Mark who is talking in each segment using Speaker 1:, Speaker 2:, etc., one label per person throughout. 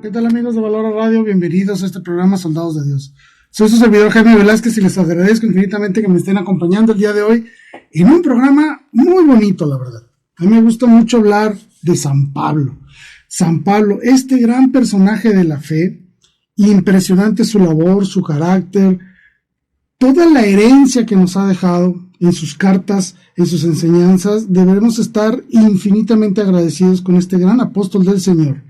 Speaker 1: ¿Qué tal, amigos de Valora Radio? Bienvenidos a este programa Soldados de Dios. Soy su servidor Jaime Velázquez y les agradezco infinitamente que me estén acompañando el día de hoy en un programa muy bonito, la verdad. A mí me gusta mucho hablar de San Pablo. San Pablo, este gran personaje de la fe, impresionante su labor, su carácter, toda la herencia que nos ha dejado en sus cartas, en sus enseñanzas. Debemos estar infinitamente agradecidos con este gran apóstol del Señor,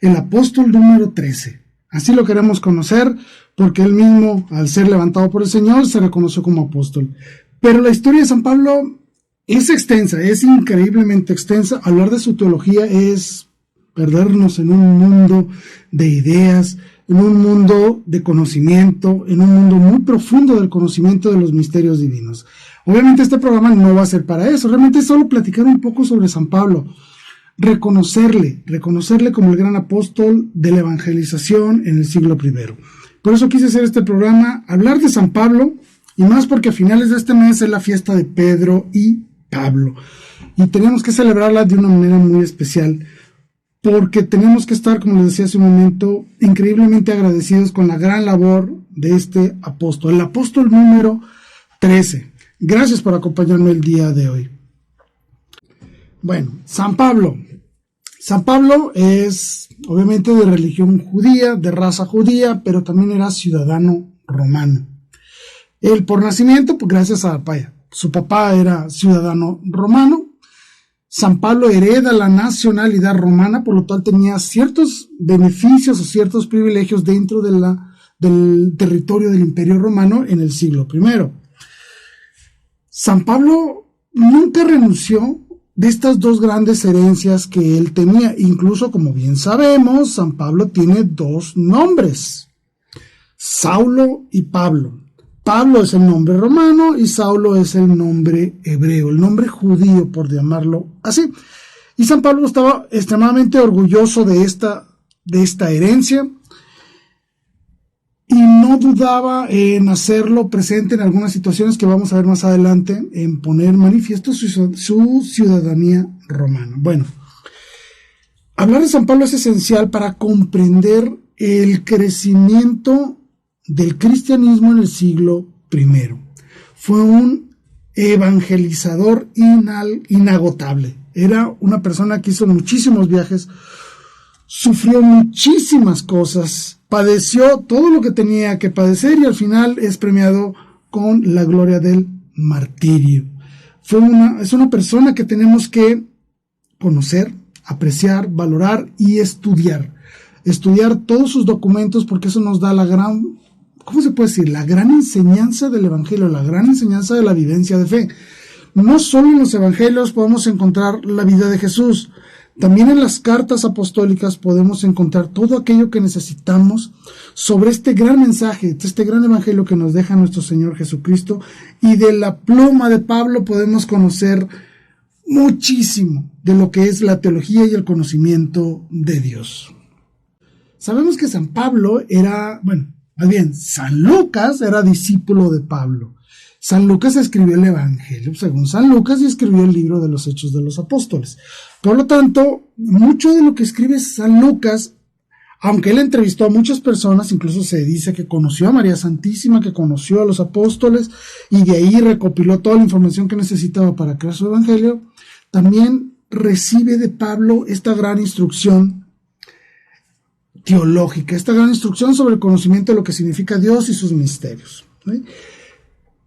Speaker 1: el apóstol número 13. Así lo queremos conocer porque él mismo, al ser levantado por el Señor, se reconoció como apóstol. Pero la historia de San Pablo es extensa, es increíblemente extensa. Hablar de su teología es perdernos en un mundo de ideas, en un mundo de conocimiento, en un mundo muy profundo del conocimiento de los misterios divinos. Obviamente este programa no va a ser para eso, realmente es solo platicar un poco sobre San Pablo, reconocerle como el gran apóstol de la evangelización en el siglo I. Por eso quise hacer este programa, hablar de San Pablo, y más porque a finales de este mes es la fiesta de Pedro y Pablo, y tenemos que celebrarla de una manera muy especial, porque tenemos que estar, como les decía hace un momento, increíblemente agradecidos con la gran labor de este apóstol, el apóstol número 13. Gracias por acompañarme el día de hoy. Bueno, San Pablo. San Pablo es obviamente de religión judía, de raza judía, pero también era ciudadano romano. Él por nacimiento, pues gracias a su papá era ciudadano romano. San Pablo hereda la nacionalidad romana, por lo cual tenía ciertos beneficios o ciertos privilegios dentro del territorio del Imperio Romano en el siglo I. San Pablo nunca renunció de estas dos grandes herencias que él tenía. Incluso, como bien sabemos, San Pablo tiene dos nombres, Saulo y Pablo. Pablo es el nombre romano y Saulo es el nombre hebreo, el nombre judío, por llamarlo así. Y San Pablo estaba extremadamente orgulloso de esta herencia y no dudaba en hacerlo presente en algunas situaciones que vamos a ver más adelante, en poner manifiesto su ciudadanía romana. Bueno, hablar de San Pablo es esencial para comprender el crecimiento del cristianismo en el siglo I. Fue un evangelizador inagotable. Era una persona que hizo muchísimos viajes, sufrió muchísimas cosas, padeció todo lo que tenía que padecer y al final es premiado con la gloria del martirio. Es una persona que tenemos que conocer, apreciar, valorar y estudiar. Estudiar todos sus documentos, porque eso nos da la gran, ¿cómo se puede decir? La gran enseñanza del evangelio, la gran enseñanza de la vivencia de fe. No solo en los evangelios podemos encontrar la vida de Jesús, también en las cartas apostólicas podemos encontrar todo aquello que necesitamos sobre este gran mensaje, este gran evangelio que nos deja nuestro Señor Jesucristo, y de la pluma de Pablo podemos conocer muchísimo de lo que es la teología y el conocimiento de Dios. Sabemos que San Pablo San Lucas era discípulo de Pablo. San Lucas escribió el Evangelio según San Lucas y escribió el libro de los Hechos de los Apóstoles. Por lo tanto, mucho de lo que escribe San Lucas, aunque él entrevistó a muchas personas, incluso se dice que conoció a María Santísima, que conoció a los apóstoles y de ahí recopiló toda la información que necesitaba para crear su Evangelio, también recibe de Pablo esta gran instrucción teológica, esta gran instrucción sobre el conocimiento de lo que significa Dios y sus misterios, ¿sí?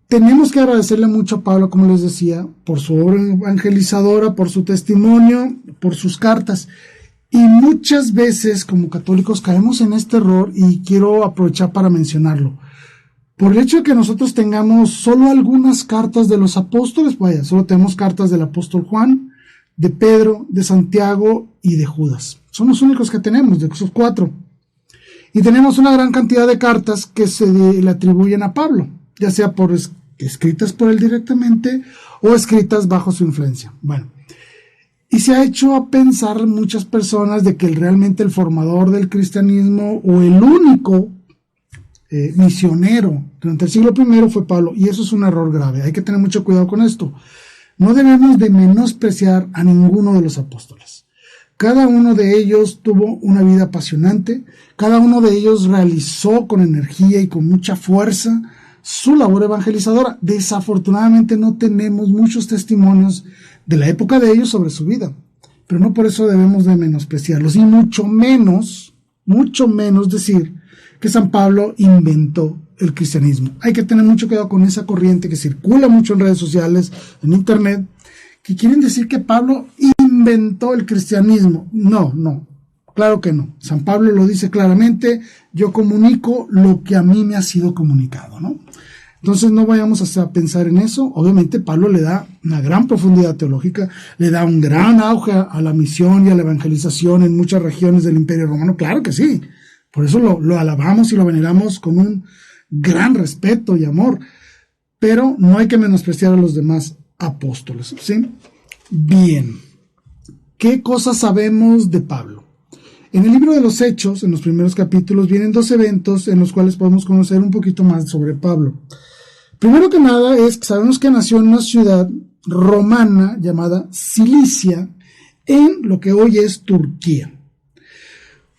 Speaker 1: Tenemos que agradecerle mucho a Pablo, como les decía, por su obra evangelizadora, por su testimonio, por sus cartas. Y muchas veces como católicos caemos en este error y quiero aprovechar para mencionarlo. Por el hecho de que nosotros tengamos solo algunas cartas de los apóstoles, solo tenemos cartas del apóstol Juan, de Pedro, de Santiago y de Judas. Son los únicos que tenemos, de esos 4. Y tenemos una gran cantidad de cartas que se le atribuyen a Pablo, ya sea escritas por él directamente o escritas bajo su influencia. Bueno, y se ha hecho a pensar muchas personas de que realmente el formador del cristianismo o el único misionero durante el siglo I fue Pablo, y eso es un error grave. Hay que tener mucho cuidado con esto. No debemos de menospreciar a ninguno de los apóstoles. Cada uno de ellos tuvo una vida apasionante, cada uno de ellos realizó con energía y con mucha fuerza su labor evangelizadora. Desafortunadamente no tenemos muchos testimonios de la época de ellos sobre su vida, pero no por eso debemos de menospreciarlos, y mucho menos decir que San Pablo inventó el cristianismo. Hay que tener mucho cuidado con esa corriente que circula mucho en redes sociales, en internet, que quieren decir que Pablo inventó el cristianismo. No, claro que no. San Pablo lo dice claramente: yo comunico lo que a mí me ha sido comunicado, ¿no? Entonces no vayamos a pensar en eso. Obviamente Pablo le da una gran profundidad teológica, le da un gran auge a la misión y a la evangelización en muchas regiones del Imperio Romano. Claro que sí. Por eso lo alabamos y lo veneramos con un gran respeto y amor. Pero no hay que menospreciar a los demás apóstoles, ¿sí? Bien. ¿Qué cosas sabemos de Pablo? En el libro de los Hechos, en los primeros capítulos, vienen 2 eventos en los cuales podemos conocer un poquito más sobre Pablo. Primero que nada es que sabemos que nació en una ciudad romana llamada Cilicia, en lo que hoy es Turquía.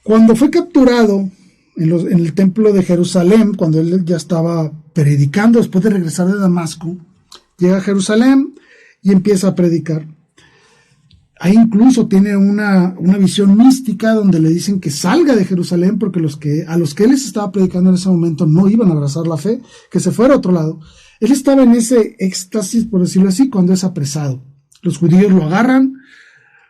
Speaker 1: Cuando fue capturado en el templo de Jerusalén, cuando él ya estaba predicando después de regresar de Damasco, llega a Jerusalén y empieza a predicar. Ahí incluso tiene una visión mística donde le dicen que salga de Jerusalén porque a los que él les estaba predicando en ese momento no iban a abrazar la fe, que se fuera a otro lado. Él estaba en ese éxtasis, por decirlo así, cuando es apresado. Los judíos lo agarran,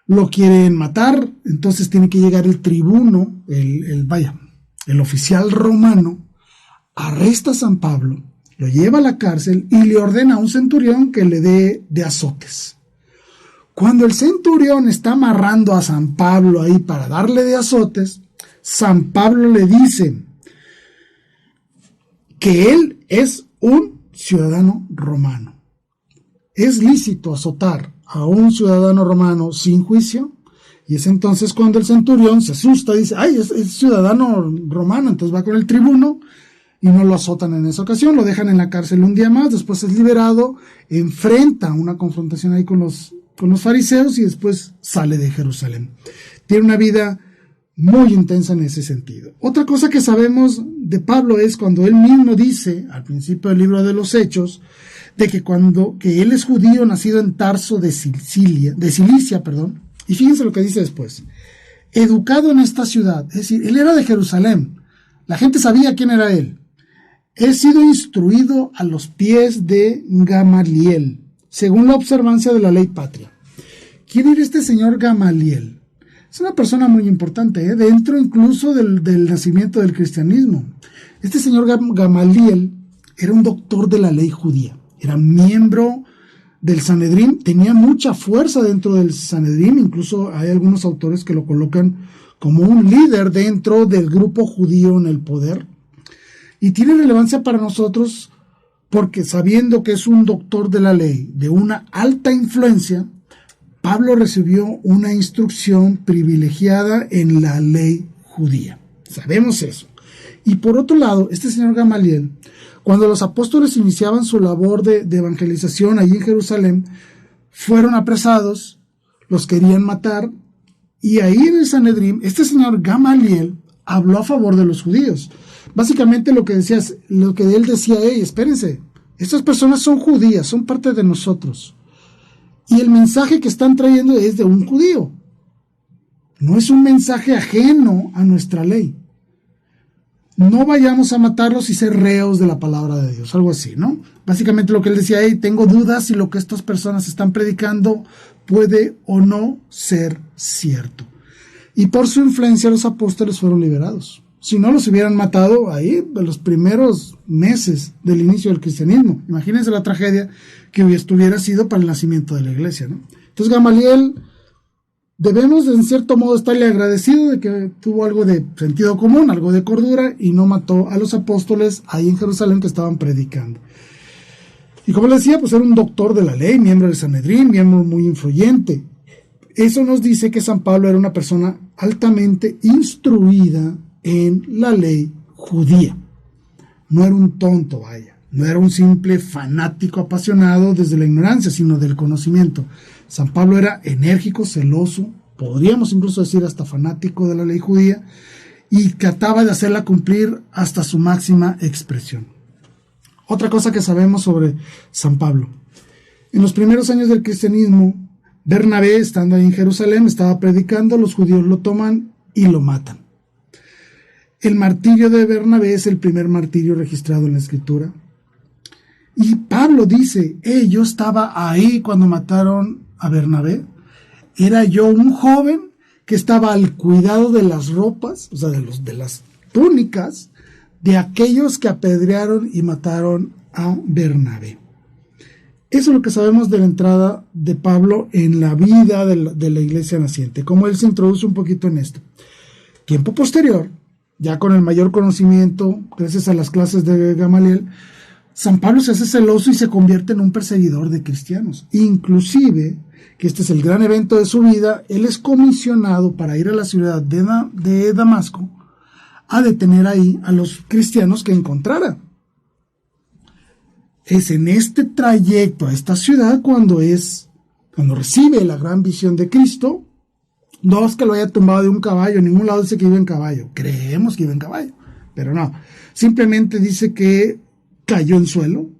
Speaker 1: lo quieren matar, entonces tiene que llegar el tribuno, el oficial romano, arresta a San Pablo, lo lleva a la cárcel y le ordena a un centurión que le dé de azotes. Cuando el centurión está amarrando a San Pablo ahí para darle de azotes, San Pablo le dice que él es un ciudadano romano. ¿Es lícito azotar a un ciudadano romano sin juicio? Y es entonces cuando el centurión se asusta y dice: ¡ay, es ciudadano romano! Entonces va con el tribuno y no lo azotan en esa ocasión, lo dejan en la cárcel un día más, después es liberado, enfrenta una confrontación ahí con los fariseos y después sale de Jerusalén. Tiene una vida muy intensa en ese sentido. Otra cosa que sabemos de Pablo es cuando él mismo dice, al principio del libro de los Hechos, de que él es judío nacido en Tarso de Cilicia, y fíjense lo que dice después: educado en esta ciudad, es decir, él era de Jerusalén, la gente sabía quién era él. He sido instruido a los pies de Gamaliel, según la observancia de la ley patria. ¿Quién era este señor Gamaliel? Es una persona muy importante, dentro incluso del nacimiento del cristianismo. Este señor Gamaliel era un doctor de la ley judía, era miembro del Sanedrín, tenía mucha fuerza dentro del Sanedrín, incluso hay algunos autores que lo colocan como un líder dentro del grupo judío en el poder. Y tiene relevancia para nosotros porque, sabiendo que es un doctor de la ley de una alta influencia, Pablo recibió una instrucción privilegiada en la ley judía. Sabemos eso. Y por otro lado, este señor Gamaliel, cuando los apóstoles iniciaban su labor de evangelización allí en Jerusalén, fueron apresados, los querían matar, y ahí en el Sanedrín, este señor Gamaliel habló a favor de los judíos. Básicamente lo que él decía: hey, espérense, estas personas son judías, son parte de nosotros. Y el mensaje que están trayendo es de un judío. No es un mensaje ajeno a nuestra ley. No vayamos a matarlos y ser reos de la palabra de Dios, algo así, ¿no? Básicamente lo que él decía: hey, tengo dudas si lo que estas personas están predicando puede o no ser cierto. Y por su influencia los apóstoles fueron liberados. Si no, los hubieran matado ahí en los primeros meses del inicio del cristianismo. Imagínense la tragedia que hubiera sido para el nacimiento de la iglesia, ¿no? Entonces Gamaliel, debemos en cierto modo estarle agradecido de que tuvo algo de sentido común, algo de cordura, y no mató a los apóstoles ahí en Jerusalén que estaban predicando. Y como les decía, pues era un doctor de la ley, miembro del Sanedrín, miembro muy influyente. Eso nos dice que San Pablo era una persona altamente instruida en la ley judía. No era un tonto, vaya. No era un simple fanático apasionado desde la ignorancia, sino del conocimiento. San Pablo era enérgico, celoso, podríamos incluso decir hasta fanático de la ley judía, y trataba de hacerla cumplir hasta su máxima expresión. Otra cosa que sabemos sobre San Pablo. En los primeros años del cristianismo, Bernabé, estando ahí en Jerusalén, estaba predicando, los judíos lo toman y lo matan. El martirio de Bernabé es el primer martirio registrado en la Escritura. Y Pablo dice, yo estaba ahí cuando mataron a Bernabé. Era yo un joven que estaba al cuidado de las ropas, o sea, de las túnicas, de aquellos que apedrearon y mataron a Bernabé. Eso es lo que sabemos de la entrada de Pablo en la vida de la iglesia naciente, cómo él se introduce un poquito en esto. Tiempo posterior, ya con el mayor conocimiento, gracias a las clases de Gamaliel, San Pablo se hace celoso y se convierte en un perseguidor de cristianos. Inclusive, que este es el gran evento de su vida, él es comisionado para ir a la ciudad de Damasco a detener ahí a los cristianos que encontrara. Es en este trayecto a esta ciudad cuando recibe la gran visión de Cristo. No es que lo haya tumbado de un caballo, en ningún lado dice que iba en caballo. Creemos que iba en caballo, pero no. Simplemente dice que cayó en suelo,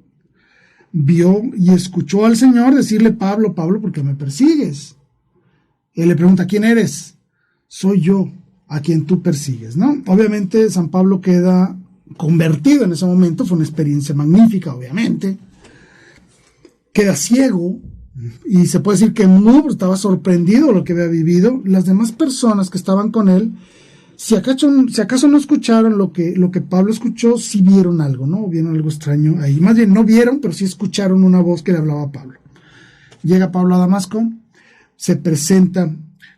Speaker 1: vio y escuchó al Señor decirle, Pablo, Pablo, ¿por qué me persigues? Él le pregunta, ¿quién eres? Soy yo, a quien tú persigues, ¿no? Obviamente San Pablo queda convertido en ese momento, fue una experiencia magnífica, obviamente. Queda ciego, y se puede decir que no, estaba sorprendido de lo que había vivido. Las demás personas que estaban con él, si acaso no escucharon lo que Pablo escuchó, sí vieron algo, ¿no? Vieron algo extraño ahí. Más bien no vieron, pero sí escucharon una voz que le hablaba a Pablo. Llega Pablo a Damasco, se presenta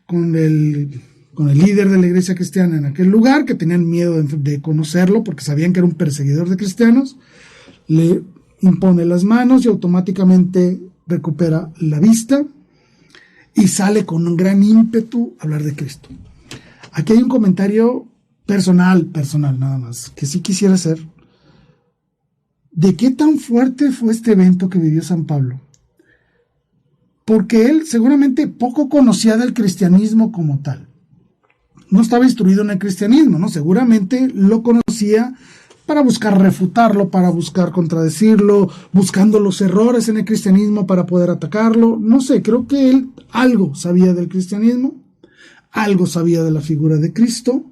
Speaker 1: con el líder de la iglesia cristiana en aquel lugar, que tenían miedo de conocerlo porque sabían que era un perseguidor de cristianos. Le impone las manos y automáticamente recupera la vista y sale con un gran ímpetu a hablar de Cristo. Aquí hay un comentario personal nada más, que sí quisiera hacer. ¿De qué tan fuerte fue este evento que vivió San Pablo? Porque él seguramente poco conocía del cristianismo como tal. No estaba instruido en el cristianismo, ¿no? Seguramente lo conocía para buscar refutarlo, para buscar contradecirlo, buscando los errores en el cristianismo para poder atacarlo. No sé, creo que él algo sabía del cristianismo, algo sabía de la figura de Cristo,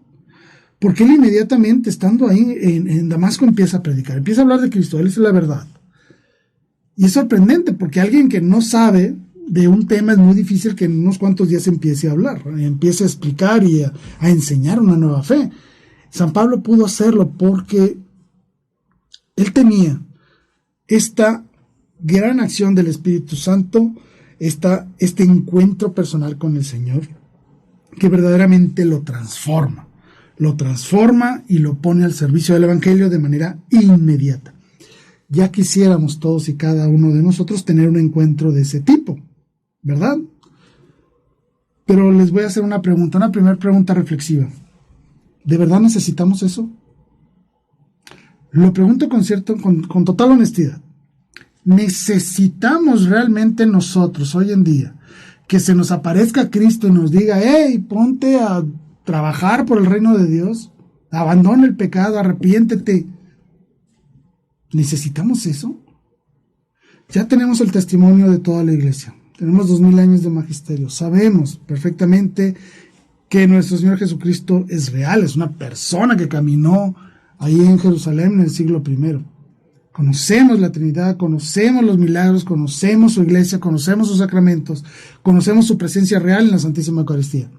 Speaker 1: porque él inmediatamente, estando ahí en Damasco, empieza a predicar, empieza a hablar de Cristo, él es la verdad. Y es sorprendente, porque alguien que no sabe de un tema es muy difícil que en unos cuantos días empiece a hablar, empiece a explicar y a enseñar una nueva fe. San Pablo pudo hacerlo porque él tenía esta gran acción del Espíritu Santo, este encuentro personal con el Señor, que verdaderamente lo transforma y lo pone al servicio del Evangelio de manera inmediata. Ya quisiéramos todos y cada uno de nosotros tener un encuentro de ese tipo, ¿verdad? Pero les voy a hacer una primera pregunta reflexiva. ¿De verdad necesitamos eso? Lo pregunto con total honestidad. ¿Necesitamos realmente nosotros hoy en día que se nos aparezca Cristo y nos diga, hey, ponte a trabajar por el reino de Dios, abandona el pecado, arrepiéntete? ¿Necesitamos eso? Ya tenemos el testimonio de toda la iglesia, tenemos 2000 años de magisterio, sabemos perfectamente que nuestro Señor Jesucristo es real, es una persona que caminó ahí en Jerusalén en el siglo I. Conocemos la Trinidad, conocemos los milagros, conocemos su iglesia, conocemos sus sacramentos, conocemos su presencia real en la Santísima Eucaristía.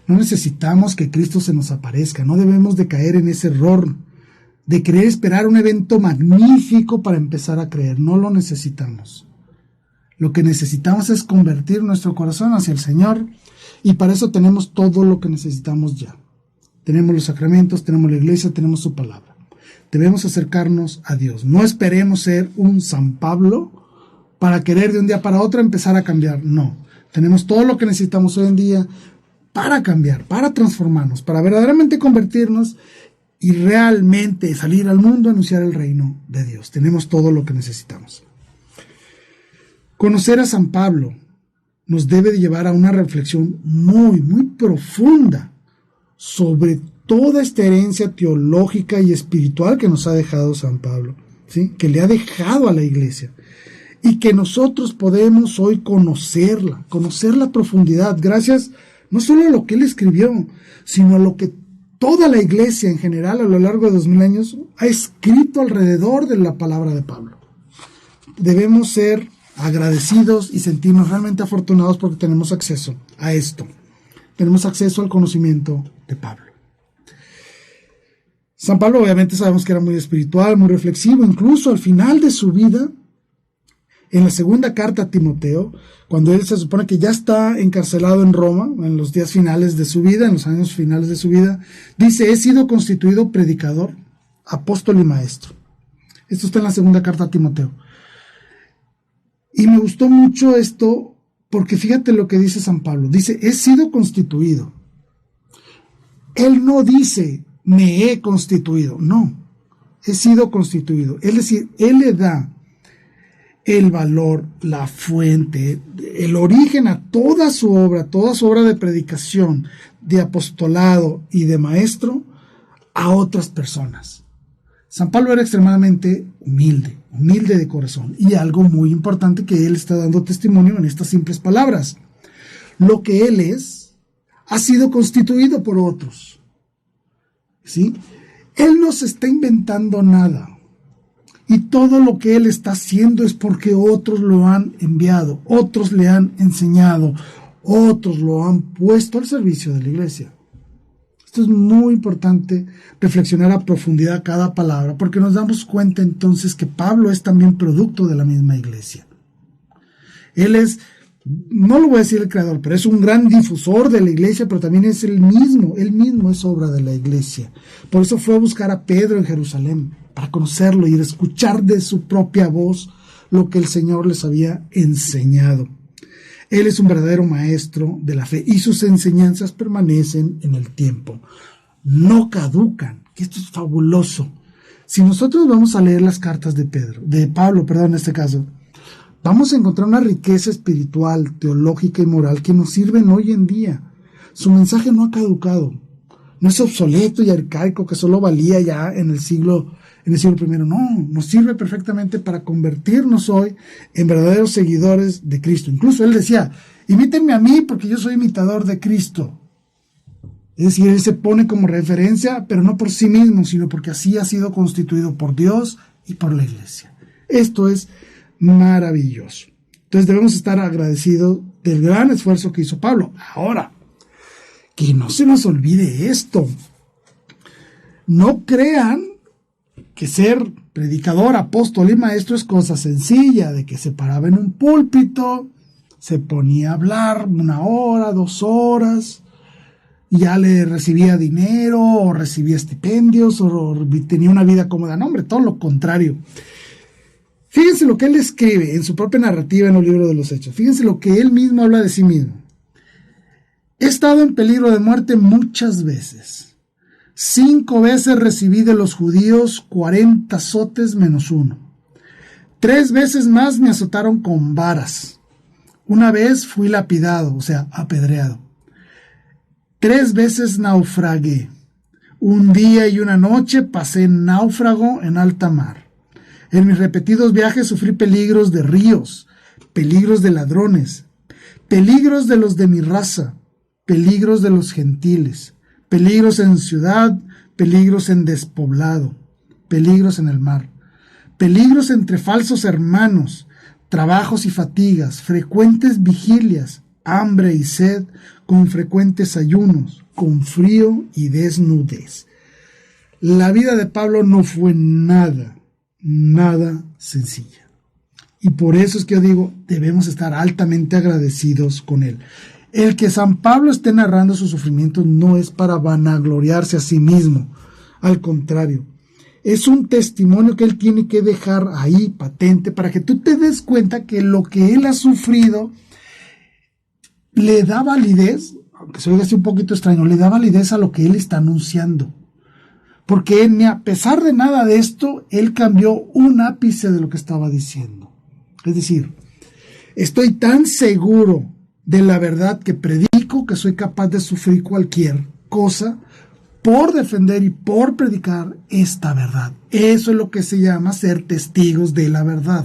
Speaker 1: No necesitamos que Cristo se nos aparezca, no debemos de caer en ese error de querer esperar un evento magnífico para empezar a creer. No lo necesitamos. Lo que necesitamos es convertir nuestro corazón hacia el Señor, y para eso tenemos todo lo que necesitamos ya. Tenemos los sacramentos, tenemos la iglesia, tenemos su palabra. Debemos acercarnos a Dios. No esperemos ser un San Pablo para querer de un día para otro empezar a cambiar. No. Tenemos todo lo que necesitamos hoy en día para cambiar, para transformarnos, para verdaderamente convertirnos y realmente salir al mundo a anunciar el reino de Dios. Tenemos todo lo que necesitamos. Conocer a San Pablo nos debe de llevar a una reflexión muy, muy profunda sobre toda esta herencia teológica y espiritual que nos ha dejado San Pablo, ¿sí? Que le ha dejado a la iglesia, y que nosotros podemos hoy conocerla, conocer la profundidad, gracias no solo a lo que él escribió, sino a lo que toda la iglesia en general a lo largo de 2000 años ha escrito alrededor de la palabra de Pablo. Debemos ser agradecidos y sentirnos realmente afortunados porque tenemos acceso a esto. Tenemos acceso al conocimiento de Pablo. San Pablo obviamente sabemos que era muy espiritual, muy reflexivo, incluso al final de su vida, en la segunda carta a Timoteo, cuando él se supone que ya está encarcelado en Roma, en los días finales de su vida, en los años finales de su vida, dice: he sido constituido predicador, apóstol y maestro. Esto está en la segunda carta a Timoteo. Y me gustó mucho esto, porque fíjate lo que dice San Pablo. Dice: he sido constituido. Él no dice: me he constituido. No, he sido constituido. Es decir, él le da el valor, la fuente, el origen a toda su obra de predicación, de apostolado y de maestro a otras personas. San Pablo era extremadamente humilde de corazón, y algo muy importante que él está dando testimonio en estas simples palabras: lo que él es ha sido constituido por otros, ¿sí? Él no se está inventando nada. Y todo lo que él está haciendo es porque otros lo han enviado, otros le han enseñado, otros lo han puesto al servicio de la iglesia. Esto es muy importante, reflexionar a profundidad cada palabra, porque nos damos cuenta entonces que Pablo es también producto de la misma iglesia. Él es, no lo voy a decir el creador, pero es un gran difusor de la iglesia, pero también es él mismo es obra de la iglesia. Por eso fue a buscar a Pedro en Jerusalén, para conocerlo y escuchar de su propia voz lo que el Señor les había enseñado. Él es un verdadero maestro de la fe y sus enseñanzas permanecen en el tiempo. No caducan, que esto es fabuloso. Si nosotros vamos a leer las cartas de Pablo, en este caso, vamos a encontrar una riqueza espiritual, teológica y moral que nos sirven hoy en día. Su mensaje no ha caducado, no es obsoleto y arcaico que solo valía ya en el siglo I. No, nos sirve perfectamente para convertirnos hoy en verdaderos seguidores de Cristo. Incluso él decía: imítenme a mí porque yo soy imitador de Cristo. Es decir, él se pone como referencia, pero no por sí mismo, sino porque así ha sido constituido por Dios y por la iglesia. Esto es maravilloso. Entonces debemos estar agradecidos del gran esfuerzo que hizo Pablo. Ahora, que no se nos olvide esto. No crean que ser predicador, apóstol y maestro es cosa sencilla, de que se paraba en un púlpito, se ponía a hablar 1 hora, 2 horas, y ya le recibía dinero, o recibía estipendios, o tenía una vida cómoda. No, hombre, todo lo contrario. Fíjense lo que él escribe en su propia narrativa en el libro de los Hechos. Fíjense lo que él mismo habla de sí mismo. He estado en peligro de muerte muchas veces. 5 veces recibí de los judíos 40 azotes menos 1. 3 veces más me azotaron con varas. 1 vez fui lapidado, o sea, apedreado. 3 veces naufragué. 1 día y 1 noche pasé náufrago en alta mar. En mis repetidos viajes sufrí peligros de ríos, peligros de ladrones, peligros de los de mi raza, peligros de los gentiles, peligros en ciudad, peligros en despoblado, peligros en el mar, peligros entre falsos hermanos, trabajos y fatigas, frecuentes vigilias, hambre y sed, con frecuentes ayunos, con frío y desnudez. La vida de Pablo no fue nada sencilla. Y por eso es que yo digo, debemos estar altamente agradecidos con él. El que San Pablo esté narrando sus sufrimientos no es para vanagloriarse a sí mismo. Al contrario, es un testimonio que él tiene que dejar ahí patente para que tú te des cuenta que lo que él ha sufrido le da validez, aunque se oiga así un poquito extraño, le da validez a lo que él está anunciando. Porque ni a pesar de nada de esto, él cambió un ápice de lo que estaba diciendo. Es decir, estoy tan seguro de la verdad que predico, que soy capaz de sufrir cualquier cosa por defender y por predicar esta verdad. Eso es lo que se llama ser testigos de la verdad.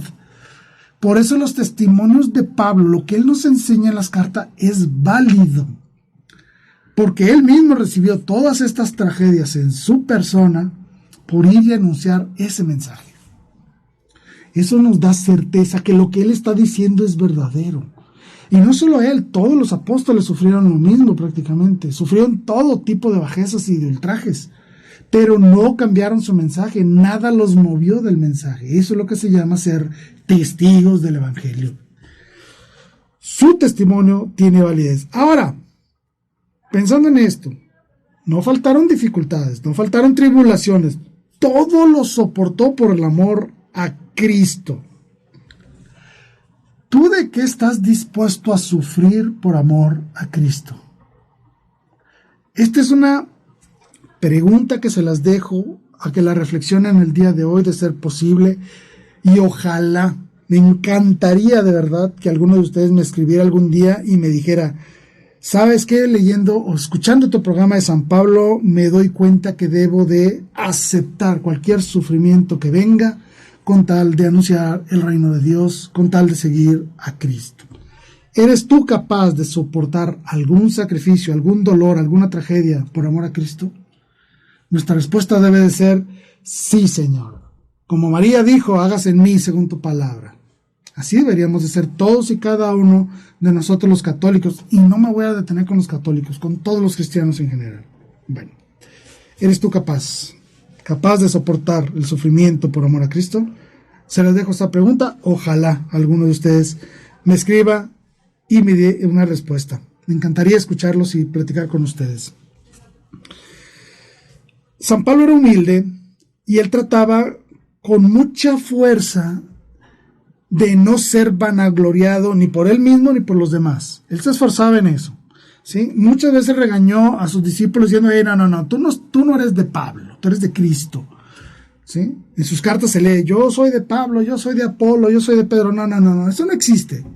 Speaker 1: Por eso los testimonios de Pablo, lo que él nos enseña en las cartas, es válido. Porque él mismo recibió todas estas tragedias en su persona por ir y anunciar ese mensaje. Eso nos da certeza que lo que él está diciendo es verdadero. Y no solo él, todos los apóstoles sufrieron lo mismo prácticamente. Sufrieron todo tipo de bajezas y de ultrajes. Pero no cambiaron su mensaje, nada los movió del mensaje. Eso es lo que se llama ser testigos del evangelio. Su testimonio tiene validez. Ahora, pensando en esto, no faltaron dificultades, no faltaron tribulaciones. Todo lo soportó por el amor a Cristo. ¿Tú de qué estás dispuesto a sufrir por amor a Cristo? Esta es una pregunta que se las dejo a que la reflexionen el día de hoy, de ser posible, y ojalá, me encantaría de verdad que alguno de ustedes me escribiera algún día y me dijera: ¿sabes qué? Leyendo o escuchando tu programa de San Pablo, me doy cuenta que debo de aceptar cualquier sufrimiento que venga con tal de anunciar el reino de Dios, con tal de seguir a Cristo. ¿Eres tú capaz de soportar algún sacrificio, algún dolor, alguna tragedia por amor a Cristo? Nuestra respuesta debe de ser: sí, Señor. Como María dijo, hágase en mí según tu palabra. Así deberíamos de ser todos y cada uno de nosotros los católicos. Y no me voy a detener con los católicos, con todos los cristianos en general. Bueno, ¿eres tú capaz de soportar el sufrimiento por amor a Cristo? Se les dejo esta pregunta. Ojalá alguno de ustedes me escriba y me dé una respuesta. Me encantaría escucharlos y platicar con ustedes. San Pablo era humilde y él trataba con mucha fuerza de no ser vanagloriado ni por él mismo ni por los demás. Él se esforzaba en eso, ¿sí? Muchas veces regañó a sus discípulos diciendo: no, tú no eres de Pablo, tú eres de Cristo, ¿sí? En sus cartas se lee: yo soy de Pablo, yo soy de Apolo, yo soy de Pedro. No, eso no existe.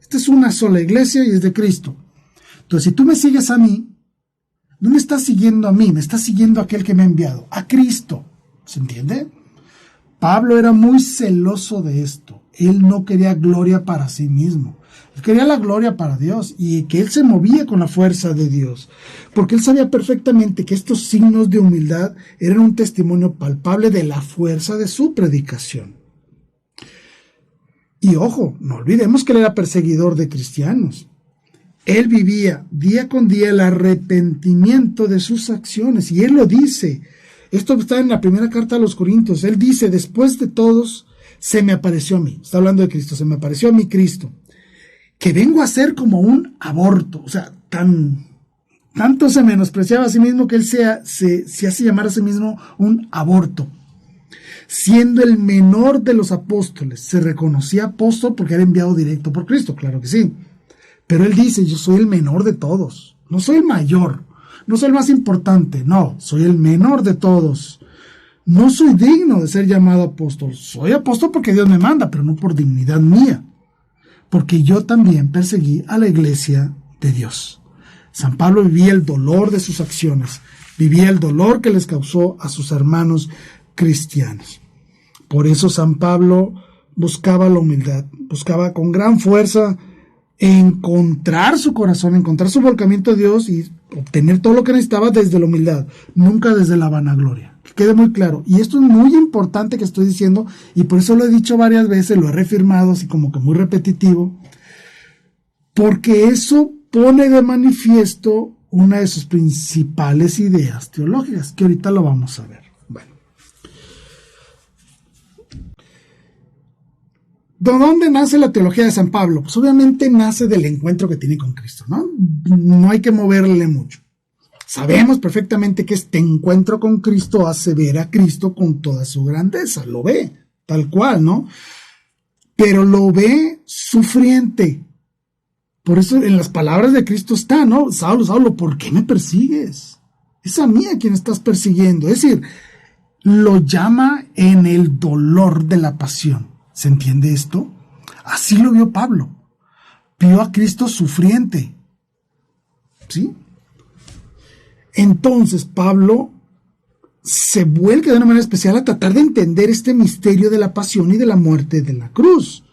Speaker 1: Esta es una sola iglesia y es de Cristo. Entonces, si tú me sigues a mí, no me estás siguiendo a mí, me estás siguiendo a aquel que me ha enviado, a Cristo. ¿Se entiende? Pablo era muy celoso de esto. Él no quería gloria para sí mismo. Él quería la gloria para Dios y que él se movía con la fuerza de Dios. Porque él sabía perfectamente que estos signos de humildad eran un testimonio palpable de la fuerza de su predicación. Y ojo, no olvidemos que él era perseguidor de cristianos. Él vivía día con día el arrepentimiento de sus acciones. Y él lo dice. Esto está en la primera carta a los Corintios. Él dice: después de todos, se me apareció a mí. Está hablando de Cristo. Se me apareció a mí Cristo. Que vengo a ser como un aborto. O sea, tanto se menospreciaba a sí mismo que él se hace llamar a sí mismo un aborto. Siendo el menor de los apóstoles. Se reconocía apóstol porque era enviado directo por Cristo. Claro que sí. Pero él dice: yo soy el menor de todos. No soy el mayor. No soy el más importante, no, soy el menor de todos. No soy digno de ser llamado apóstol. Soy apóstol porque Dios me manda, pero no por dignidad mía. Porque yo también perseguí a la iglesia de Dios. San Pablo vivía el dolor de sus acciones, vivía el dolor que les causó a sus hermanos cristianos. Por eso San Pablo buscaba la humildad, buscaba con gran fuerza encontrar su corazón, encontrar su volcamiento a Dios y obtener todo lo que necesitaba desde la humildad, nunca desde la vanagloria. Que quede muy claro. Y esto es muy importante que estoy diciendo, y por eso lo he dicho varias veces, lo he reafirmado así como que muy repetitivo, porque eso pone de manifiesto una de sus principales ideas teológicas, que ahorita lo vamos a ver. Bueno. ¿De dónde nace la teología de San Pablo? Pues obviamente nace del encuentro que tiene con Cristo, ¿no? No hay que moverle mucho. Sabemos perfectamente que este encuentro con Cristo hace ver a Cristo con toda su grandeza. Lo ve, tal cual, ¿no? Pero lo ve sufriente. Por eso en las palabras de Cristo está, ¿no? Saulo, Saulo, ¿por qué me persigues? Es a mí a quien estás persiguiendo. Es decir, lo llama en el dolor de la pasión. ¿Se entiende esto? Así lo vio Pablo. vio a Cristo sufriente. ¿Sí? Entonces Pablo se vuelca de una manera especial a tratar de entender este misterio de la pasión y de la muerte de la cruz.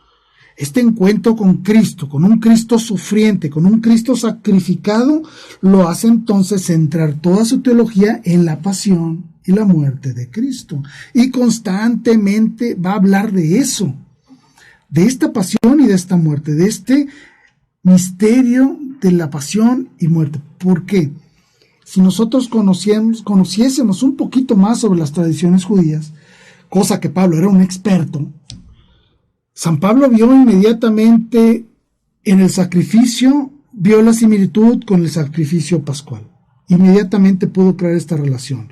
Speaker 1: Este encuentro con Cristo, con un Cristo sufriente, con un Cristo sacrificado, lo hace entonces centrar toda su teología en la pasión y la muerte de Cristo. Y constantemente va a hablar de eso, de esta pasión y de esta muerte, de este misterio de la pasión y muerte. ¿Por qué? Si nosotros conociésemos un poquito más sobre las tradiciones judías, cosa que Pablo era un experto, San Pablo vio inmediatamente en el sacrificio, vio la similitud con el sacrificio pascual. Inmediatamente pudo crear esta relación.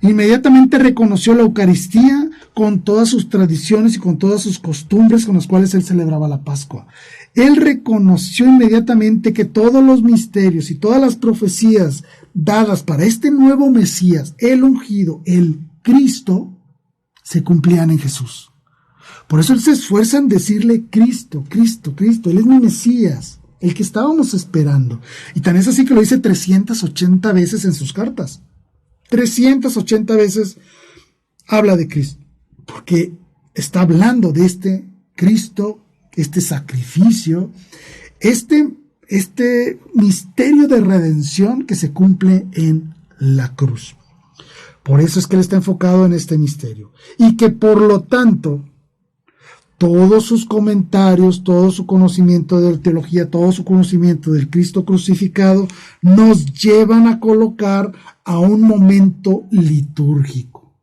Speaker 1: Inmediatamente reconoció la Eucaristía con todas sus tradiciones y con todas sus costumbres con las cuales él celebraba la Pascua. Él reconoció inmediatamente que todos los misterios y todas las profecías dadas para este nuevo Mesías, el ungido, el Cristo, se cumplían en Jesús. Por eso él se esfuerza en decirle Cristo, Cristo, Cristo. Él es mi Mesías, el que estábamos esperando. Y tan es así que lo dice 380 veces en sus cartas. 380 veces habla de Cristo, porque está hablando de este Cristo, este sacrificio, este misterio de redención que se cumple en la cruz. Por eso es que él está enfocado en este misterio. Y que por lo tanto, todos sus comentarios, todo su conocimiento de la teología, todo su conocimiento del Cristo crucificado, nos llevan a colocar a un momento litúrgico.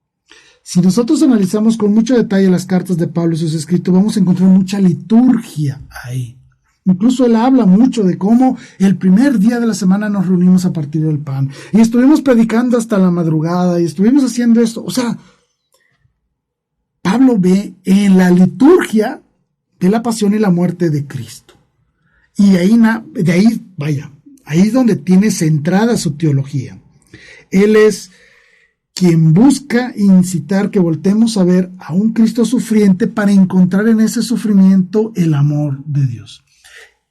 Speaker 1: Si nosotros analizamos con mucho detalle las cartas de Pablo y sus escritos, vamos a encontrar mucha liturgia ahí. Incluso él habla mucho de cómo el primer día de la semana nos reunimos a partir del pan. Y estuvimos predicando hasta la madrugada y estuvimos haciendo esto. O sea, Pablo ve en la liturgia de la pasión y la muerte de Cristo. Y ahí es donde tiene centrada su teología. Él es quien busca incitar que voltemos a ver a un Cristo sufriente para encontrar en ese sufrimiento el amor de Dios.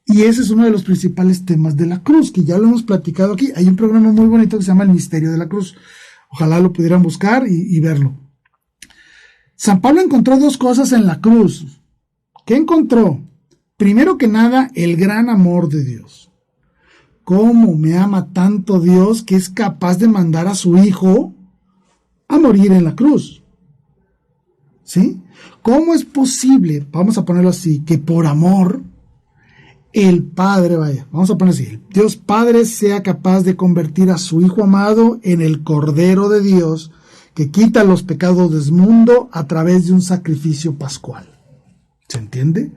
Speaker 1: Y ese es uno de los principales temas de la cruz, que ya lo hemos platicado aquí. Hay un programa muy bonito que se llama El Misterio de la Cruz. Ojalá lo pudieran buscar y verlo. San Pablo encontró dos cosas en la cruz. ¿Qué encontró? Primero que nada, el gran amor de Dios. ¿Cómo me ama tanto Dios que es capaz de mandar a su Hijo a morir en la cruz? ¿Sí? ¿Cómo es posible, vamos a ponerlo así, que por amor el Padre, vamos a ponerlo así, Dios Padre sea capaz de convertir a su Hijo amado en el Cordero de Dios que quita los pecados del mundo a través de un sacrificio pascual? ¿Se entiende?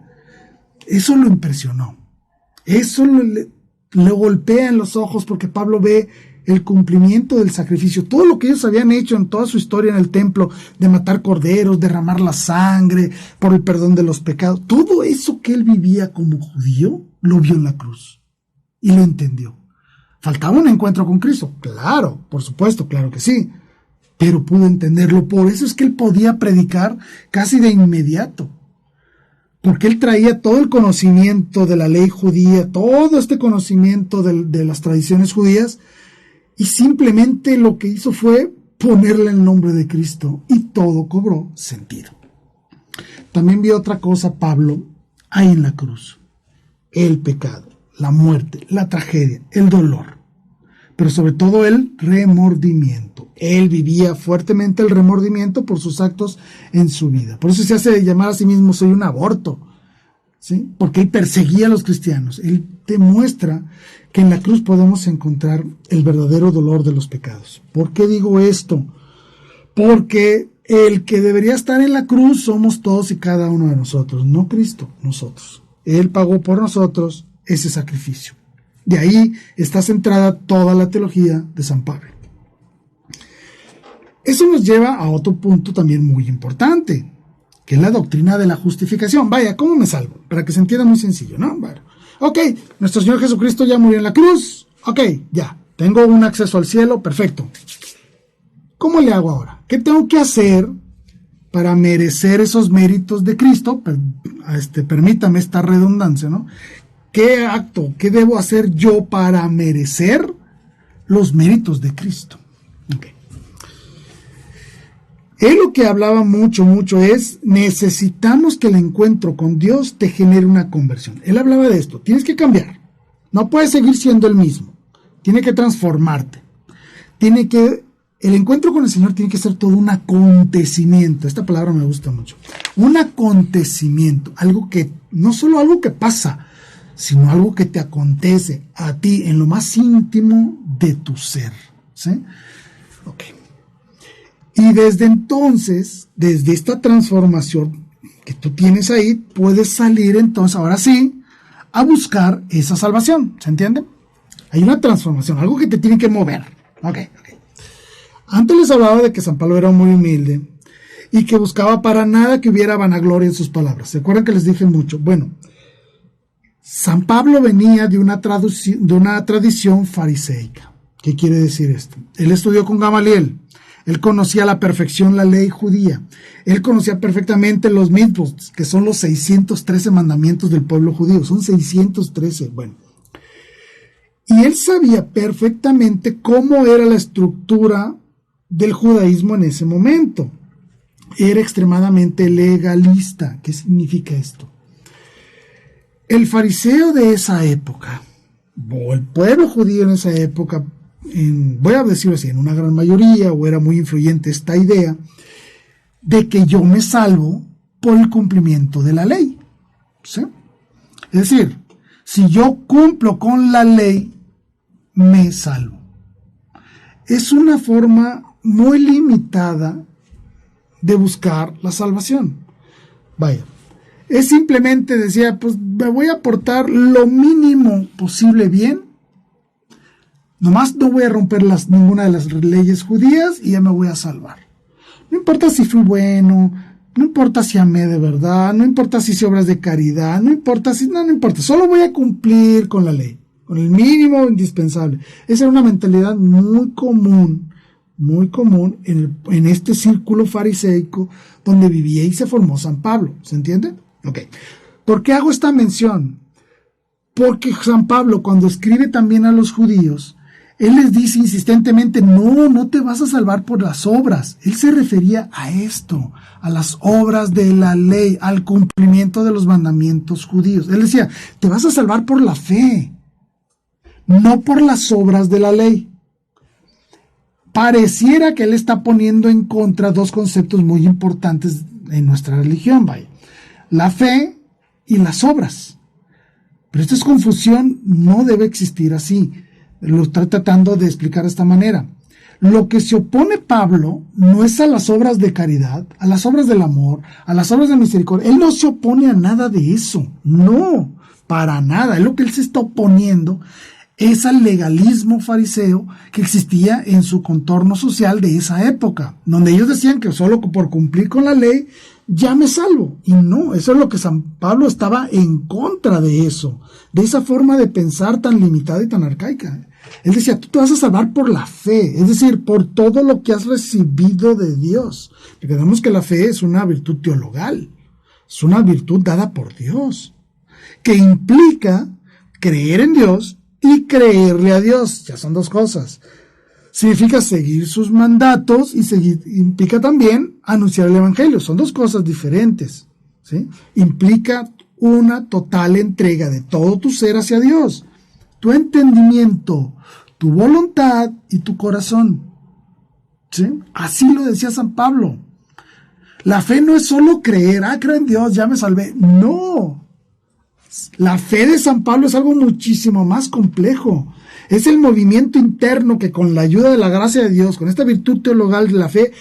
Speaker 1: Eso lo impresionó. Eso le golpea en los ojos porque Pablo ve el cumplimiento del sacrificio. Todo lo que ellos habían hecho en toda su historia en el templo, de matar corderos, derramar la sangre por el perdón de los pecados, todo eso que él vivía como judío, lo vio en la cruz y lo entendió. ¿Faltaba un encuentro con Cristo? Claro, por supuesto, claro que sí. Pero pudo entenderlo. Por eso es que él podía predicar casi de inmediato. Porque él traía todo el conocimiento de la ley judía, todo este conocimiento de las tradiciones judías, y simplemente lo que hizo fue ponerle el nombre de Cristo, y todo cobró sentido. También vio otra cosa Pablo ahí en la cruz: el pecado, la muerte, la tragedia, el dolor, pero sobre todo el remordimiento. Él vivía fuertemente el remordimiento por sus actos en su vida. Por eso se hace llamar a sí mismo soy un aborto, ¿sí? Porque él perseguía a los cristianos. Él demuestra que en la cruz podemos encontrar el verdadero dolor de los pecados. ¿Por qué digo esto? Porque el que debería estar en la cruz somos todos y cada uno de nosotros, no Cristo, nosotros. Él pagó por nosotros ese sacrificio. De ahí está centrada toda la teología de San Pablo. Eso nos lleva a otro punto también muy importante, que es la doctrina de la justificación. Vaya, ¿cómo me salvo? Para que se entienda muy sencillo, ¿no? Bueno, ok, nuestro Señor Jesucristo ya murió en la cruz. Ok, ya, tengo un acceso al cielo, perfecto. ¿Cómo le hago ahora? ¿Qué tengo que hacer para merecer esos méritos de Cristo? Permítame esta redundancia, ¿no? ¿qué acto, qué debo hacer yo para merecer los méritos de Cristo? Okay. Él lo que hablaba mucho es, necesitamos que el encuentro con Dios te genere una conversión. Él hablaba de esto, tienes que cambiar, no puedes seguir siendo el mismo, tiene que transformarte, el encuentro con el Señor tiene que ser todo un acontecimiento. Esta palabra me gusta mucho. Un acontecimiento, algo que, no solo algo que pasa, sino algo que te acontece a ti en lo más íntimo de tu ser. ¿Sí? Ok. Y desde entonces, desde esta transformación que tú tienes ahí, puedes salir entonces, ahora sí, a buscar esa salvación. ¿Se entiende? Hay una transformación, algo que te tiene que mover. Ok. Antes les hablaba de que San Pablo era muy humilde y que buscaba para nada que hubiera vanagloria en sus palabras. ¿Se acuerdan que les dije mucho? Bueno, San Pablo venía de una tradición fariseica. ¿Qué quiere decir esto? Él estudió con Gamaliel. Él conocía a la perfección la ley judía. Él conocía perfectamente los mitzvot, que son los 613 mandamientos del pueblo judío. Son 613. Bueno. Y él sabía perfectamente cómo era la estructura del judaísmo en ese momento. Era extremadamente legalista. ¿Qué significa esto? El fariseo de esa época, o el pueblo judío en esa época, voy a decirlo así, en una gran mayoría, o era muy influyente esta idea, de que yo me salvo por el cumplimiento de la ley. ¿Sí? Es decir, si yo cumplo con la ley, me salvo. Es una forma muy limitada de buscar la salvación. Vaya, es simplemente decía, pues me voy a portar lo mínimo posible bien, nomás no voy a romper ninguna de las leyes judías y ya me voy a salvar. No importa si fui bueno, no importa si amé de verdad, no importa si hice obras de caridad, no importa, solo voy a cumplir con la ley, con el mínimo indispensable. Esa era una mentalidad muy común en este círculo fariseico donde vivía y se formó San Pablo. ¿Se entiende? Ok. ¿Por qué hago esta mención? Porque San Pablo, cuando escribe también a los judíos, él les dice insistentemente, no te vas a salvar por las obras. Él se refería a esto, a las obras de la ley, al cumplimiento de los mandamientos judíos. Él decía, te vas a salvar por la fe, no por las obras de la ley. Pareciera que él está poniendo en contra dos conceptos muy importantes en nuestra religión, vaya. La fe y las obras. Pero esta confusión no debe existir así. Lo estoy tratando de explicar de esta manera. Lo que se opone Pablo no es a las obras de caridad, a las obras del amor, a las obras de misericordia. Él no se opone a nada de eso. No, para nada. Es lo que él se está oponiendo es al legalismo fariseo que existía en su contorno social de esa época, donde ellos decían que solo por cumplir con la ley ya me salvo. Y no, eso es lo que San Pablo estaba en contra de eso, de esa forma de pensar tan limitada y tan arcaica. Él decía, tú te vas a salvar por la fe, es decir, por todo lo que has recibido de Dios. Recordemos que la fe es una virtud teologal, es una virtud dada por Dios, que implica creer en Dios y creerle a Dios. Ya son dos cosas. Significa seguir sus mandatos y implica también anunciar el evangelio. Son dos cosas diferentes, ¿sí? Implica una total entrega de todo tu ser hacia Dios, tu entendimiento, tu voluntad y tu corazón, ¿sí? Así lo decía San Pablo. La fe no es solo creer, creo en Dios, ya me salvé. No. La fe de San Pablo es algo muchísimo más complejo. Es el movimiento interno que con la ayuda de la gracia de Dios, con esta virtud teologal de la fe,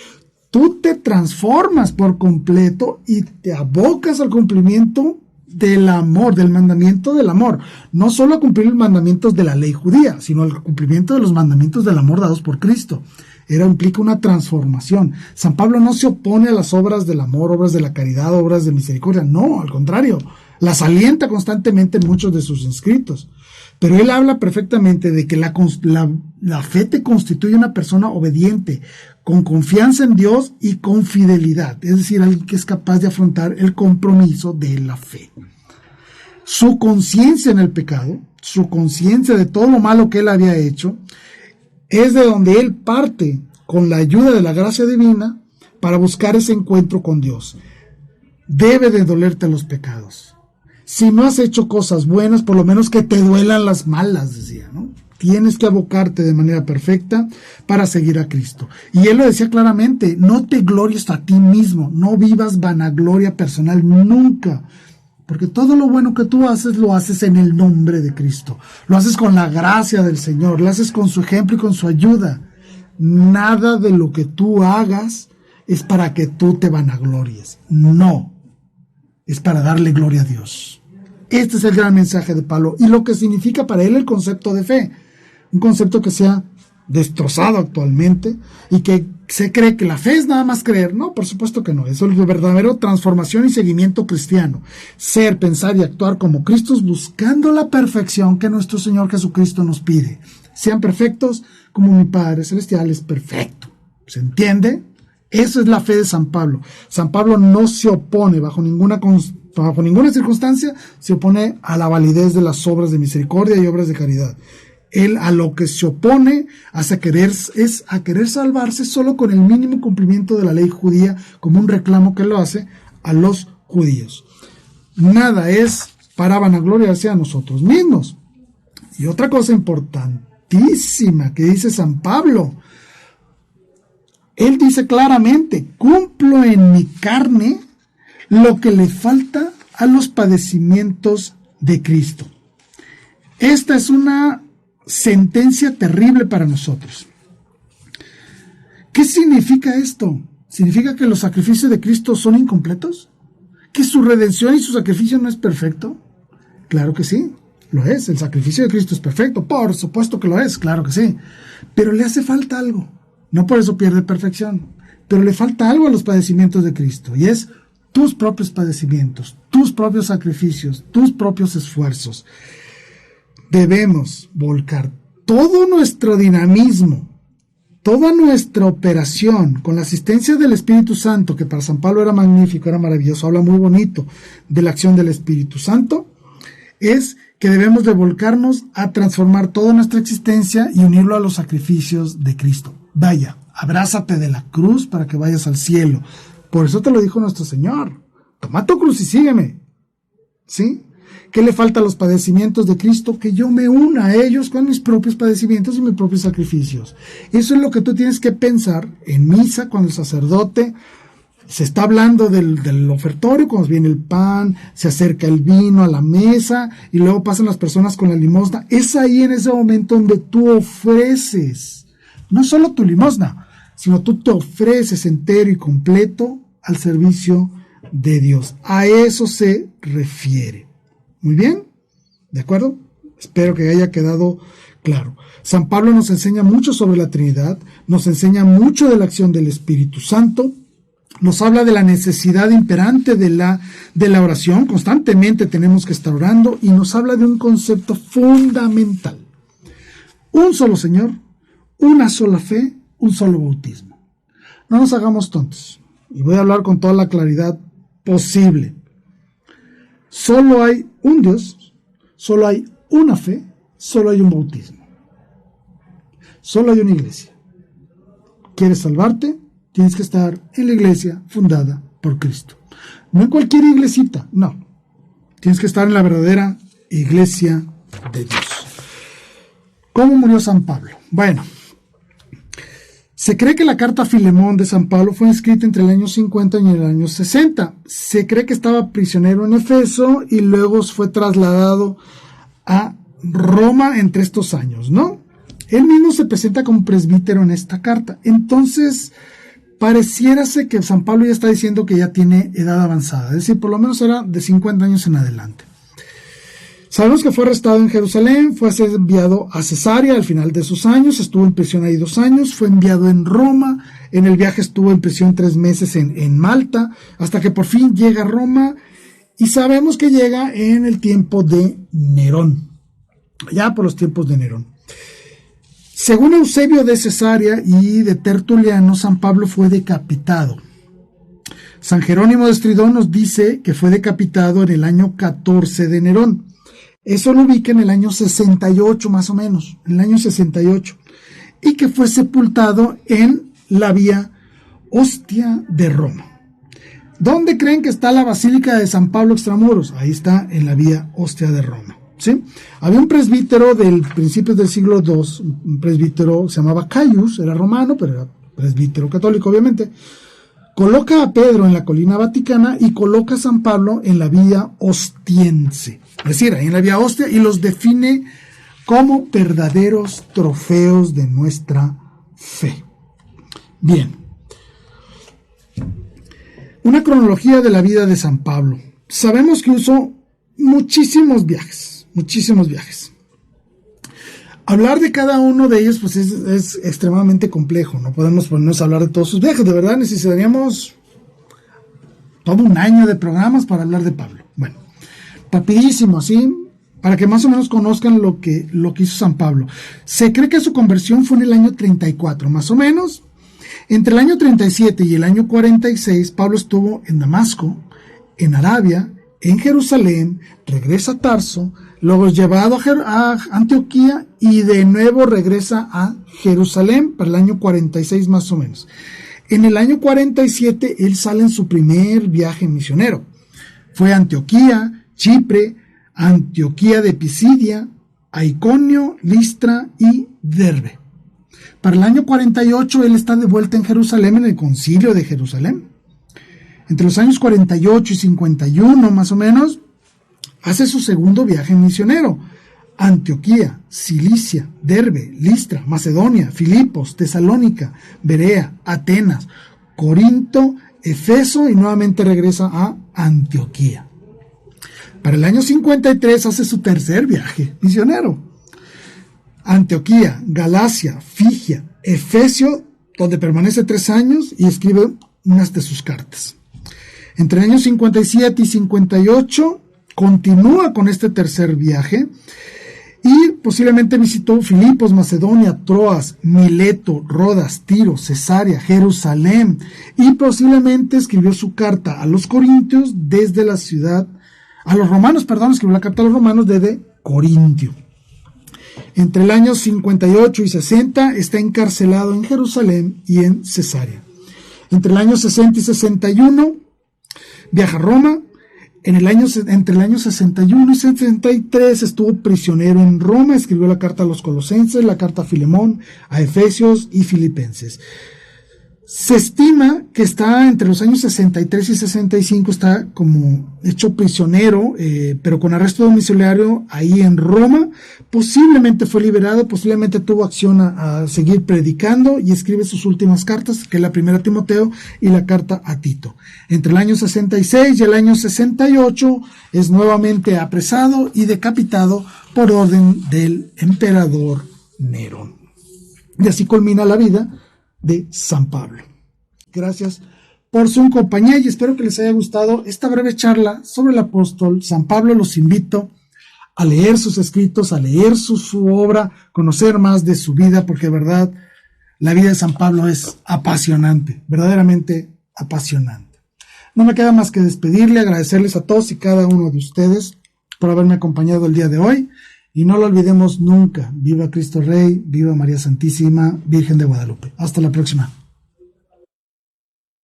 Speaker 1: tú te transformas por completo y te abocas al cumplimiento del amor, del mandamiento del amor. No solo a cumplir los mandamientos de la ley judía, sino al cumplimiento de los mandamientos del amor dados por Cristo. Implica una transformación. San Pablo no se opone a las obras del amor, obras de la caridad, obras de misericordia. No, al contrario, las alienta constantemente en muchos de sus escritos. Pero él habla perfectamente de que la fe te constituye una persona obediente, con confianza en Dios y con fidelidad. Es decir, alguien que es capaz de afrontar el compromiso de la fe. su conciencia en el pecado, su conciencia de todo lo malo que él había hecho, es de donde él parte con la ayuda de la gracia divina para buscar ese encuentro con Dios. Debe de dolerte los pecados. Si no has hecho cosas buenas, por lo menos que te duelan las malas, decía, ¿no? Tienes que abocarte de manera perfecta para seguir a Cristo. Y él lo decía claramente, no te glories a ti mismo, no vivas vanagloria personal nunca. Porque todo lo bueno que tú haces, lo haces en el nombre de Cristo. Lo haces con la gracia del Señor, lo haces con su ejemplo y con su ayuda. Nada de lo que tú hagas es para que tú te vanaglories. No, es para darle gloria a Dios. Este es el gran mensaje de Pablo y lo que significa para él el concepto de fe. Un concepto que se ha destrozado actualmente y que se cree que la fe es nada más creer. No, por supuesto que no. Eso es la verdadera transformación y seguimiento cristiano. Ser, pensar y actuar como Cristo, buscando la perfección que nuestro Señor Jesucristo nos pide. Sean perfectos como mi Padre Celestial es perfecto. ¿Se entiende? Esa es la fe de San Pablo. San Pablo no se opone bajo ninguna circunstancia, se opone a la validez de las obras de misericordia y obras de caridad. Él a lo que se opone es a querer salvarse solo con el mínimo cumplimiento de la ley judía, como un reclamo que lo hace a los judíos. Nada es para vanagloriarse a nosotros mismos. Y otra cosa importantísima que dice San Pablo, él dice claramente, cumplo en mi carne lo que le falta a los padecimientos de Cristo. Esta es una sentencia terrible para nosotros. ¿Qué significa esto? ¿Significa que los sacrificios de Cristo son incompletos? ¿Que su redención y su sacrificio no es perfecto? Claro que sí, lo es. El sacrificio de Cristo es perfecto, por supuesto que lo es, claro que sí. Pero le hace falta algo. No por eso pierde perfección, pero le falta algo a los padecimientos de Cristo, y es tus propios padecimientos, tus propios sacrificios, tus propios esfuerzos. Debemos volcar todo nuestro dinamismo, toda nuestra operación con la asistencia del Espíritu Santo, que para San Pablo era magnífico, era maravilloso, habla muy bonito de la acción del Espíritu Santo, es que debemos de volcarnos a transformar toda nuestra existencia y unirlo a los sacrificios de Cristo. Vaya, abrázate de la cruz para que vayas al cielo. Por eso te lo dijo nuestro Señor. Toma tu cruz y sígueme. ¿Sí? ¿Qué le falta a los padecimientos de Cristo? Que yo me una a ellos con mis propios padecimientos y mis propios sacrificios. Eso es lo que tú tienes que pensar en misa cuando el sacerdote se está hablando del ofertorio, cuando viene el pan, se acerca el vino a la mesa y luego pasan las personas con la limosna. Es ahí en ese momento donde tú ofreces no solo tu limosna, sino tú te ofreces entero y completo al servicio de Dios. A eso se refiere. Muy bien, ¿de acuerdo? Espero que haya quedado claro. San Pablo nos enseña mucho sobre la Trinidad, nos enseña mucho de la acción del Espíritu Santo, nos habla de la necesidad imperante de la oración, constantemente tenemos que estar orando, y nos habla de un concepto fundamental. Un solo Señor, una sola fe, un solo bautismo. No nos hagamos tontos, y voy a hablar con toda la claridad posible. Solo hay un Dios, solo hay una fe, solo hay un bautismo. Solo hay una iglesia. ¿Quieres salvarte? Tienes que estar en la iglesia fundada por Cristo. No en cualquier iglesita, no. Tienes que estar en la verdadera iglesia de Dios. ¿Cómo murió San Pablo? Bueno, se cree que la carta a Filemón de San Pablo fue escrita entre el año 50 y el año 60. Se cree que estaba prisionero en Efeso y luego fue trasladado a Roma entre estos años, ¿no? Él mismo se presenta como presbítero en esta carta. Entonces, pareciérase que San Pablo ya está diciendo que ya tiene edad avanzada, es decir, por lo menos era de 50 años en adelante. Sabemos que fue arrestado en Jerusalén, fue enviado a Cesarea al final de sus años, estuvo en prisión ahí 2 años, fue enviado en Roma, en el viaje estuvo en prisión 3 meses en Malta, hasta que por fin llega a Roma, y sabemos que llega en el tiempo de Nerón, ya por los tiempos de Nerón. Según Eusebio de Cesarea y de Tertuliano, San Pablo fue decapitado. San Jerónimo de Estridón nos dice que fue decapitado en el año 14 de Nerón. Eso lo ubica en el año 68 más o menos, en el año 68. Y que fue sepultado en la Vía Ostia de Roma. ¿Dónde creen que está la Basílica de San Pablo Extramuros? Ahí está, en la Vía Ostia de Roma. ¿Sí? Había un presbítero del principios del siglo II, un presbítero se llamaba Caius, era romano, pero era presbítero católico, obviamente. Coloca a Pedro en la colina vaticana y coloca a San Pablo en la Vía Ostiense. Es decir, ahí en la Vía Ostia, y los define como verdaderos trofeos de nuestra fe. Bien. Una cronología de la vida de San Pablo. Sabemos que usó muchísimos viajes. Hablar de cada uno de ellos pues es extremadamente complejo. No podemos ponernos a hablar de todos sus viajes. De verdad necesitaríamos todo un año de programas para hablar de Pablo. Bueno, rapidísimo, así, para que más o menos conozcan lo que hizo San Pablo. Se cree que su conversión fue en el año 34, más o menos. Entre el año 37 y el año 46, Pablo estuvo en Damasco, en Arabia, en Jerusalén, regresa a Tarso, luego es llevado a Antioquía y de nuevo regresa a Jerusalén para el año 46 más o menos. En el año 47 él sale en su primer viaje misionero. Fue a Antioquía, Chipre, Antioquía de Pisidia, a Iconio, Listra y Derbe. Para el año 48 él está de vuelta en Jerusalén, en el concilio de Jerusalén. Entre los años 48 y 51 más o menos, hace su segundo viaje misionero. Antioquía, Cilicia, Derbe, Listra, Macedonia, Filipos, Tesalónica, Berea, Atenas, Corinto, Efeso y nuevamente regresa a Antioquía. Para el año 53 hace su tercer viaje misionero. Antioquía, Galacia, Figia, Efesio, donde permanece 3 años y escribe unas de sus cartas. Entre el año 57 y 58 continúa con este tercer viaje y posiblemente visitó Filipos, Macedonia, Troas, Mileto, Rodas, Tiro, Cesarea, Jerusalén y posiblemente escribió su carta a los corintios desde la ciudad, escribió la carta a los romanos desde Corintio. Entre el año 58 y 60 está encarcelado en Jerusalén y en Cesarea. Entre el año 60 y 61 viaja a Roma. Entre el año 61 y 63 estuvo prisionero en Roma, escribió la carta a los Colosenses, la carta a Filemón, a Efesios y Filipenses. Se estima que está entre los años 63 y 65, está como hecho prisionero, pero con arresto domiciliario ahí en Roma. Posiblemente fue liberado, posiblemente tuvo acción a seguir predicando y escribe sus últimas cartas, que es la primera a Timoteo y la carta a Tito. Entre el año 66 y el año 68 es nuevamente apresado y decapitado por orden del emperador Nerón. Y así culmina la vida de San Pablo. Gracias por su compañía y espero que les haya gustado esta breve charla sobre el apóstol San Pablo. Los invito a leer sus escritos, a leer su obra, conocer más de su vida, porque de verdad la vida de San Pablo es apasionante, verdaderamente apasionante. No me queda más que despedirle, agradecerles a todos y cada uno de ustedes por haberme acompañado el día de hoy. Y no lo olvidemos nunca. Viva Cristo Rey, viva María Santísima, Virgen de Guadalupe. Hasta la próxima.